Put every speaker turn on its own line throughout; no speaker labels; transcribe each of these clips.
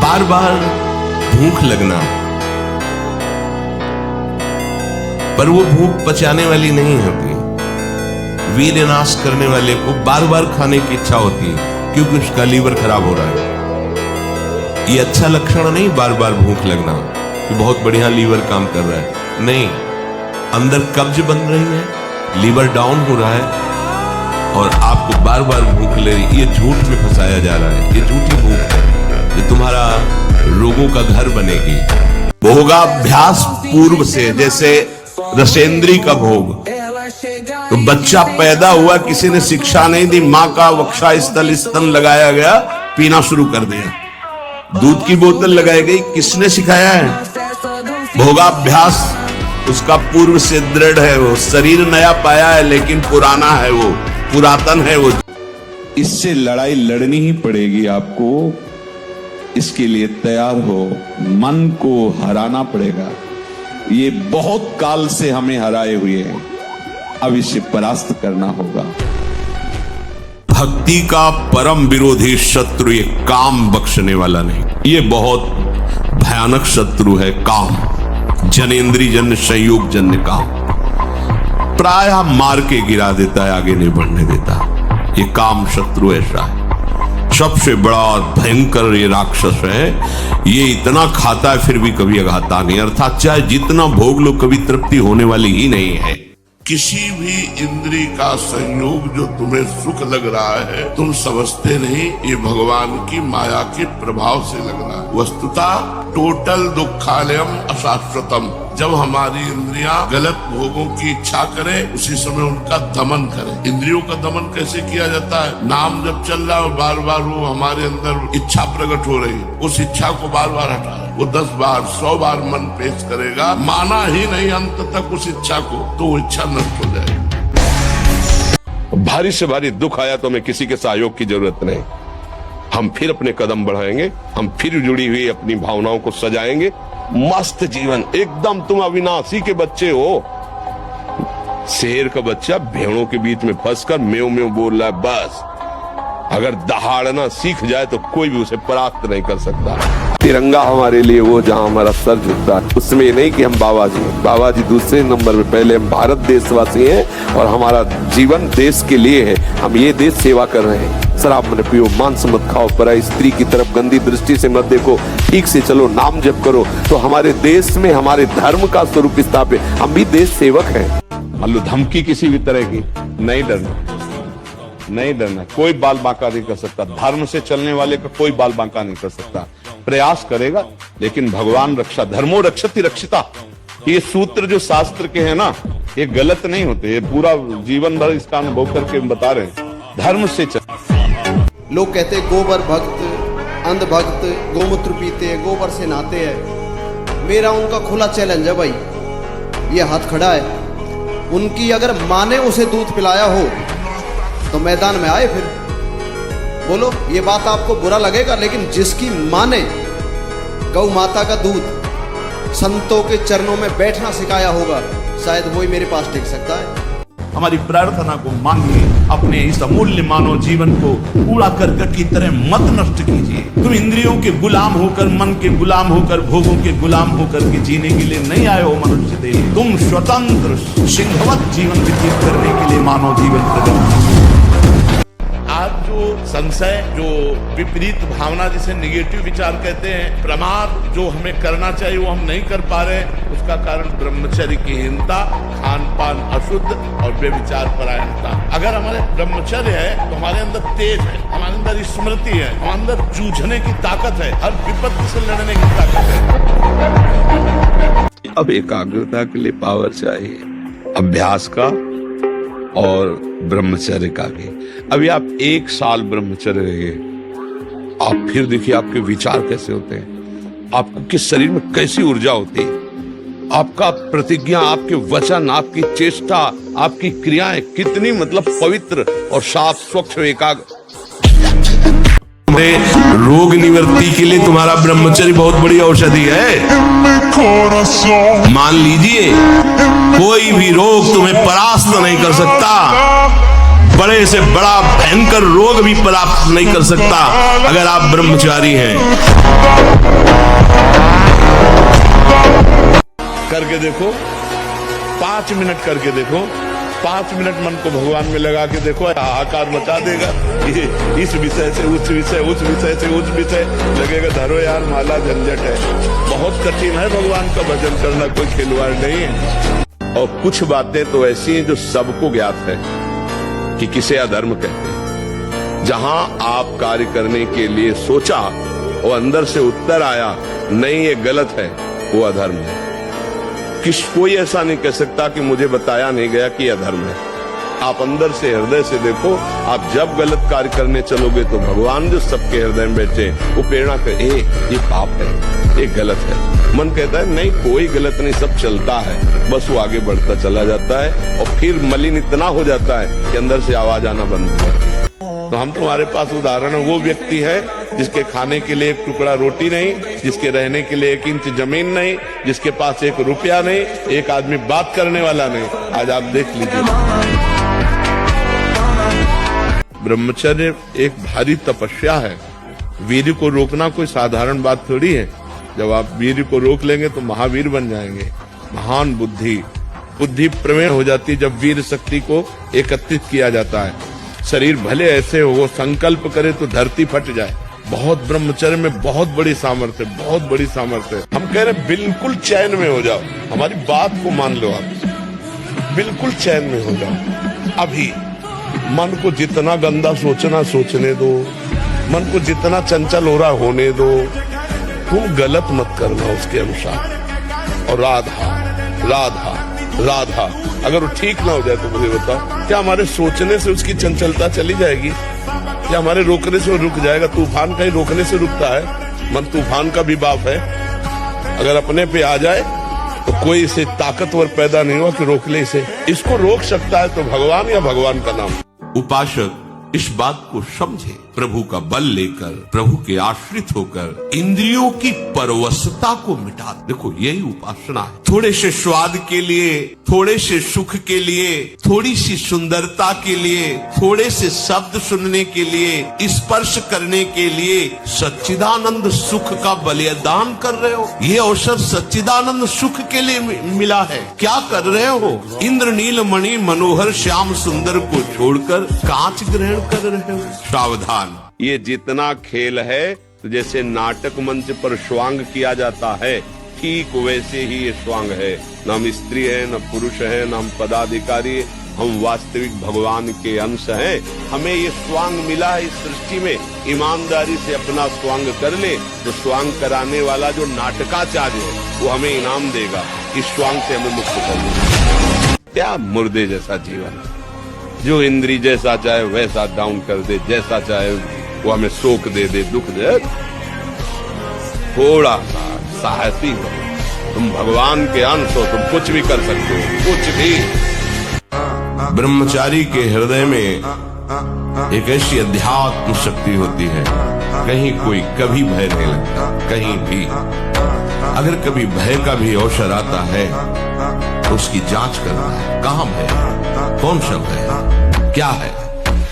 बार बार भूख लगना, पर वो भूख पचाने वाली नहीं होती। वीर्यनाश करने वाले को बार बार खाने की इच्छा होती है क्योंकि उसका लीवर खराब हो रहा है। ये अच्छा लक्षण नहीं बार बार भूख लगना कि बहुत बढ़िया लीवर काम कर रहा है, नहीं, अंदर कब्ज बन रही है, लीवर डाउन हो रहा है और आपको बार बार भूख ले रही। ये झूठ में फंसाया जा रहा है, ये झूठी भूख है जो तुम्हारा रोगों का घर बनेगी। भोगाभ्यास पूर्व से, जैसे रसेंद्री का भोग, तो बच्चा पैदा हुआ, किसी ने शिक्षा नहीं दी, माँ का वक्षा स्थल स्तन लगाया गया, पीना शुरू कर दिया, दूध की बोतल लगाई गई, किसने सिखाया है? भोगाभ्यास उसका पूर्व से दृढ़ है, वो शरीर नया पाया है लेकिन पुराना है, वो पुरातन है। वो इससे लड़ाई लड़नी ही पड़ेगी आपको, इसके लिए तैयार हो, मन को हराना पड़ेगा। ये बहुत काल से हमें हराए हुए हैं, अब इसे परास्त करना होगा। भक्ति का परम विरोधी शत्रु ये काम बख्शने वाला नहीं, ये बहुत भयानक शत्रु है काम, जनेंद्री जन्य संयोग जन्य काम, प्रायः मार के गिरा देता है, आगे नहीं बढ़ने देता। ये काम शत्रु ऐसा है, सबसे बड़ा भयंकर ये राक्षस है। ये इतना खाता है फिर भी कभी अघाता नहीं, अर्थात चाहे जितना भोग लो कभी तृप्ति होने वाली ही नहीं है। किसी भी इंद्रिय का संयोग जो तुम्हें सुख लग रहा है, तुम समझते नहीं ये भगवान की माया के प्रभाव से लग रहा है। वस्तुतः टोटल दुखालयम अशाश्वतम। जब हमारी इंद्रियां गलत भोगों की इच्छा करें, उसी समय उनका दमन करें। इंद्रियों का दमन कैसे किया जाता है? नाम जब चल रहा है, बार बार वो हमारे अंदर इच्छा प्रकट हो रही है, उस इच्छा को बार बार हटा, वो 10 बार 100 बार मन पेश करेगा, माना ही नहीं अंत तक उस इच्छा को, तो वो इच्छा नष्ट हो जाएगी। भारी से भारी दुख आया तो हमें किसी के सहयोग की जरूरत नहीं, हम फिर अपने कदम बढ़ाएंगे, हम फिर जुड़ी हुई अपनी भावनाओं को सजाएंगे। मस्त जीवन एकदम। तुम अविनाशी के बच्चे हो, शेर का बच्चा भेड़ों के बीच में फंसकर म्यों म्यों बोल रहा है, बस अगर दहाड़ना सीख जाए तो कोई भी उसे परास्त नहीं कर सकता। तिरंगा हमारे लिए वो जहां हमारा सर झुकता है, उसमें नहीं कि हम बाबा जी दूसरे नंबर पे, पहले हम भारत देशवासी हैं और हमारा जीवन देश के लिए है, हम ये देश सेवा कर रहे हैं। शराब मत पियो, मांस मत खाओ, पराई स्त्री की तरफ गंदी दृष्टि से मत देखो, ठीक से चलो, नाम जप करो, तो हमारे देश में हमारे धर्म का स्वरूप स्थापित, हम भी देश सेवक हैं। मान लो धमकी किसी भी तरह की, नहीं डरना, नहीं डरना, कोई बाल बांका नहीं कर सकता, धर्म से चलने वाले का कोई बाल बांका नहीं कर सकता। प्रयास करेगा लेकिन भगवान रक्षा, धर्मो रक्षति रक्षिता, ये सूत्र जो शास्त्र के हैं ना, ये गलत नहीं होते, ये पूरा जीवन भर इसका अनुभव करके बता रहे हैं। धर्म से चल।
लोग कहते हैं गोबर भक्त, अंध भक्त, गोमूत्र पीते हैं, गोबर से नहाते हैं। मेरा उनका खुला चैलेंज है भाई, ये हाथ खड़ा है, उनकी अगर माँ ने उसे दूध पिलाया हो तो मैदान में आए, फिर बोलो ये बात आपको बुरा लगेगा, लेकिन जिसकी माँ ने गौ माता का दूध संतों के चरणों में बैठना सिखाया होगा, शायद वही मेरे पास टिक सकता है।
हमारी प्रार्थना को मानिए, अपने इस अमूल्य मानव जीवन को कूड़ा करकट की तरह मत नष्ट कीजिए। तुम इंद्रियों के गुलाम होकर, मन के गुलाम होकर, भोगों के गुलाम होकर के जीने के लिए नहीं आए हो मनुष्य देह। तुम स्वतंत्र सिंहवत जीवन व्यतीत करने के लिए मानव जीवन प्रकट। आज जो संशय, जो विपरीत भावना, जिसे निगेटिव विचार कहते हैं, प्रमाद जो हमें करना चाहिए वो हम नहीं कर पा रहे, उसका कारण ब्रह्मचर्य की हीनता, खान पान अशुद्ध और बेविचार परायणता। अगर हमारे ब्रह्मचर्य है तो हमारे अंदर तेज है, हमारे अंदर स्मृति है, हमारे अंदर जूझने की ताकत है, हर विपत्ति से लड़ने की ताकत है। अब एकाग्रता के लिए पावर चाहिए, अभ्यास का और ब्रह्मचर्य का भी। अभी आप 1 साल ब्रह्मचर्य रहिए, आप फिर देखिए आपके विचार कैसे होते हैं, आपके शरीर में कैसी ऊर्जा होती है, आपका प्रतिज्ञा, आपके वचन, आपकी चेष्टा, आपकी क्रियाएं कितनी मतलब पवित्र और साफ स्वच्छ एकाग्र। रोग निवृत्ति के लिए तुम्हारा ब्रह्मचर्य बहुत बड़ी औषधि है। मान लीजिए कोई भी रोग तुम्हें परास्त नहीं कर सकता, बड़े से बड़ा भयंकर रोग भी परास्त नहीं कर सकता अगर आप ब्रह्मचारी हैं।
करके देखो, 5 मिनट करके देखो, 5 मिनट मन को भगवान में लगा के देखो, आकार मचा देगा। ये इस विषय से उस विषय, उस विषय से उस विषय, लगेगा धरो यार माला झंझट है। बहुत कठिन है भगवान का भजन करना, कोई खिलवाड़ नहीं है। और कुछ बातें तो ऐसी हैं जो सबको ज्ञात है कि किसे अधर्म कहते हैं। जहां आप कार्य करने के लिए सोचा और अंदर से उत्तर आया नहीं ये गलत है, वो अधर्म है। कोई ऐसा नहीं कह सकता कि मुझे बताया नहीं गया कि यह अधर्म है। आप अंदर से हृदय से देखो, आप जब गलत कार्य करने चलोगे तो भगवान जो सबके हृदय में बैठे वो प्रेरणा करे, ये पाप है, ये गलत है। मन कहता है नहीं कोई गलत नहीं, सब चलता है, बस वो आगे बढ़ता चला जाता है और फिर मलिन इतना हो जाता है कि अंदर से आवाज आना बंद हो जाती है। तो हम तुम्हारे पास उदाहरण है, वो व्यक्ति है जिसके खाने के लिए एक टुकड़ा रोटी नहीं, जिसके रहने के लिए 1 इंच जमीन नहीं, जिसके पास 1 रुपया नहीं, एक आदमी बात करने वाला नहीं। आज आप देख लीजिए, ब्रह्मचर्य एक भारी तपस्या है। वीर को रोकना कोई साधारण बात थोड़ी है। जब आप वीर को रोक लेंगे तो महावीर बन जाएंगे। महान बुद्धि प्रवीण हो जाती है जब वीर शक्ति को एकत्रित किया जाता है। शरीर भले ऐसे हो, वो संकल्प करे तो धरती फट जाए। बहुत ब्रह्मचर्य में बहुत बड़ी सामर्थ्य, बहुत बड़ी सामर्थ्य। हम कह रहे बिल्कुल चैन में हो जाओ, हमारी बात को मान लो, आप बिल्कुल चैन में हो जाओ। अभी मन को जितना गंदा सोचना सोचने दो, मन को जितना चंचल हो रहा होने दो, तुम गलत मत करना उसके अनुसार। और राधा राधा राधा, अगर वो ठीक ना हो जाए तो मुझे बताओ, क्या हमारे सोचने से उसकी चंचलता चली जाएगी? क्या हमारे रोकने से वो रुक जाएगा? तूफान का ही रोकने से रुकता है। मन तूफान का भी बाप है। अगर अपने पे आ जाए तो कोई इसे ताकतवर पैदा नहीं हुआ कि रोक ले इसे। इसको रोक सकता है तो भगवान या भगवान का नाम।
उपासक इस बात को समझे, प्रभु का बल लेकर, प्रभु के आश्रित होकर इंद्रियों की परवशता को मिटा। देखो यही उपासना है। थोड़े से स्वाद के लिए, थोड़े से सुख के लिए, थोड़ी सी सुंदरता के लिए, थोड़े से शब्द सुनने के लिए, स्पर्श करने के लिए सच्चिदानंद सुख का बलिदान कर रहे हो। ये अवसर सच्चिदानंद सुख के लिए मिला है। क्या कर रहे हो? इंद्रनील मणि मनोहर श्याम सुंदर को छोड़कर कांच ग्रहण कर रहे हो। सावधान,
ये जितना खेल है तो जैसे नाटक मंच पर स्वांग किया जाता है, ठीक वैसे ही ये स्वांग है। न हम स्त्री है, न पुरुष है, न हम पदाधिकारी, हम वास्तविक भगवान के अंश हैं। हमें ये स्वांग मिला है इस सृष्टि में। ईमानदारी से अपना स्वांग कर ले तो स्वांग कराने वाला जो नाटकाचार्य है वो हमें इनाम देगा। इस स्वांग से हमें मुक्त कर देगा। क्या मुर्दे जैसा जीवन, जो इंद्री जैसा चाहे वैसा डाउन कर दे, जैसा चाहे वो हमें शोक दे दे, दुख दे। थोड़ा सा साहसी हो, तुम भगवान के अंश हो, तुम कुछ भी कर सकते हो, कुछ भी।
ब्रह्मचारी के हृदय में एक ऐसी अध्यात्म शक्ति होती है, कहीं कोई कभी भय नहीं लगता, कहीं भी। अगर कभी भय का भी अवसर आता है तो उसकी जांच करना है, कहां भय, कौन सा भय, क्या है।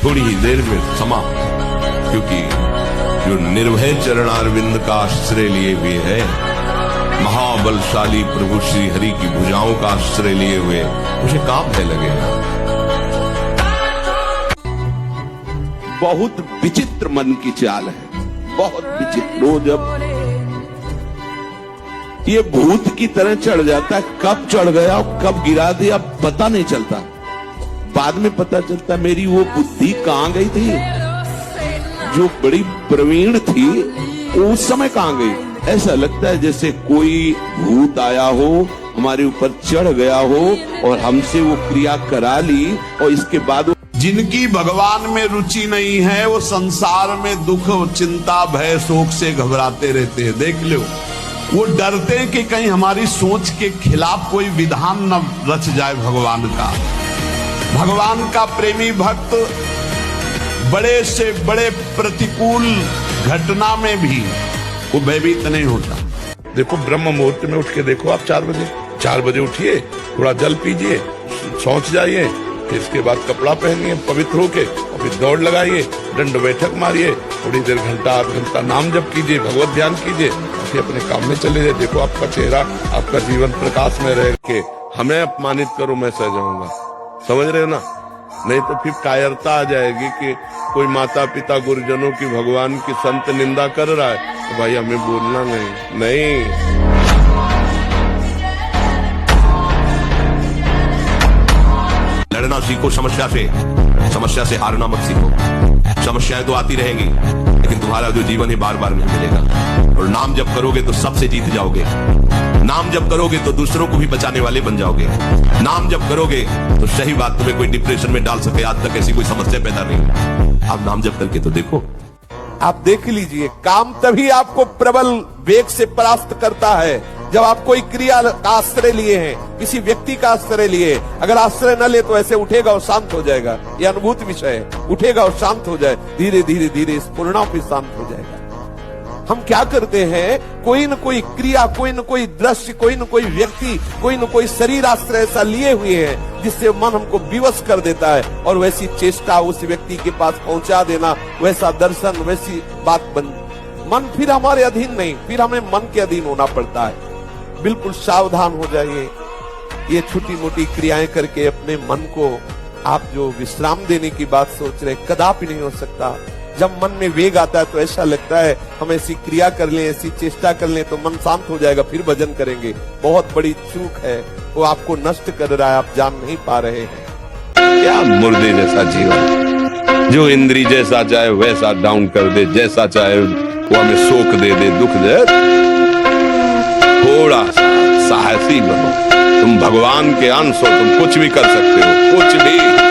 थोड़ी ही देर में समाप्त, क्योंकि जो निर्भय चरणारविंद का आश्रय लिए हुए है, महाबलशाली प्रभु श्री हरि की भुजाओं का आश्रय लिए हुए, उसे कहां भय लगेगा।
बहुत विचित्र मन की चाल है, बहुत विचित्र। वो जब ये भूत की तरह चढ़ जाता है, कब चढ़ गया और कब गिरा दिया पता नहीं चलता। बाद में पता चलता मेरी वो बुद्धि कहां गई थी, जो बड़ी प्रवीण थी उस समय कहां गई। ऐसा लगता है जैसे कोई भूत आया हो, हमारे ऊपर चढ़ गया हो और हमसे वो क्रिया करा ली, और इसके बाद
जिनकी भगवान में रुचि नहीं है वो संसार में दुख, चिंता, भय, शोक से घबराते रहते हैं। देख लो, वो डरते हैं कि कहीं हमारी सोच के खिलाफ कोई विधान न रच जाए भगवान का। भगवान का प्रेमी भक्त बड़े से बड़े प्रतिकूल घटना में भी वो भयभीत नहीं होता।
देखो ब्रह्म मुहूर्त में उठ के देखो आप, 4 बजे उठिए, थोड़ा जल पीजिए, शौच जाइए, इसके बाद कपड़ा पहनिए पवित्र होके, और फिर दौड़ लगाइए, दंड बैठक मारिए, थोड़ी देर घंटा आध घंटा नाम जप कीजिए, भगवत ध्यान कीजिए, उठिए, अपने काम में चले जाइए। देखो आपका चेहरा, आपका जीवन प्रकाश में रह के हमें अपमानित करो, मैं सह जाऊंगा। समझ रहे हो ना? नहीं तो फिर कायरता आ जाएगी कि कोई माता पिता गुरुजनों की, भगवान की, संत निंदा कर रहा है तो भाई हमें बोलना नहीं।
लड़ना सीखो समस्या से हारना मत सीखो। समस्याएं तो आती रहेंगी, लेकिन तुम्हारा जो जीवन है बार बार नहीं मिलेगा। और नाम जप करोगे तो सबसे जीत जाओगे। नाम जप करोगे तो दूसरों को भी बचाने वाले बन जाओगे। नाम जप करोगे तो सही बात, तुम्हें कोई डिप्रेशन में डाल सके आज तक ऐसी कोई समस्या पैदा नहीं। आप नाम जप करके तो देखो।
आप देख लीजिए, काम तभी आपको प्रबल वेग से परास्त करता है जब आप कोई क्रिया का आश्रय लिए हैं, किसी व्यक्ति का आश्रय लिए। अगर आश्रय न ले तो ऐसे उठेगा और शांत हो जाएगा। ये अनुभूत विषय है। उठेगा और शांत हो जाए, धीरे धीरे धीरे इस पूर्णा भी शांत हो जाएगा। हम क्या करते हैं, कोई न कोई क्रिया, कोई न कोई दृश्य, कोई न कोई व्यक्ति, कोई न कोई शरीर आश्रय ऐसा लिए हुए हैं जिससे मन हमको विवश कर देता है, और वैसी चेष्टा उस व्यक्ति के पास पहुंचा देना, वैसा दर्शन, वैसी बात मन फिर हमारे अधीन नहीं, फिर हमें मन के अधीन होना पड़ता है। बिल्कुल सावधान हो जाइए। ये छोटी मोटी क्रियाएं करके अपने मन को आप जो विश्राम देने की बात सोच रहे, कदापि नहीं हो सकता। जब मन में वेग आता है तो ऐसा लगता है हम ऐसी क्रिया कर लें, ऐसी चेष्टा कर लें तो मन शांत हो जाएगा, फिर भजन करेंगे। बहुत बड़ी चूक है, वो आपको नष्ट कर रहा है, आप जान नहीं पा रहे हैं।
क्या मुर्दे जैसा जीवन, जो इंद्री जैसा चाहे वैसा डाउन कर दे, जैसा चाहे वो हमें शोक दे दे, दुख दे। थोड़ा सा साहसी बनो, तुम भगवान के अंश हो, तुम कुछ भी कर सकते हो, कुछ भी।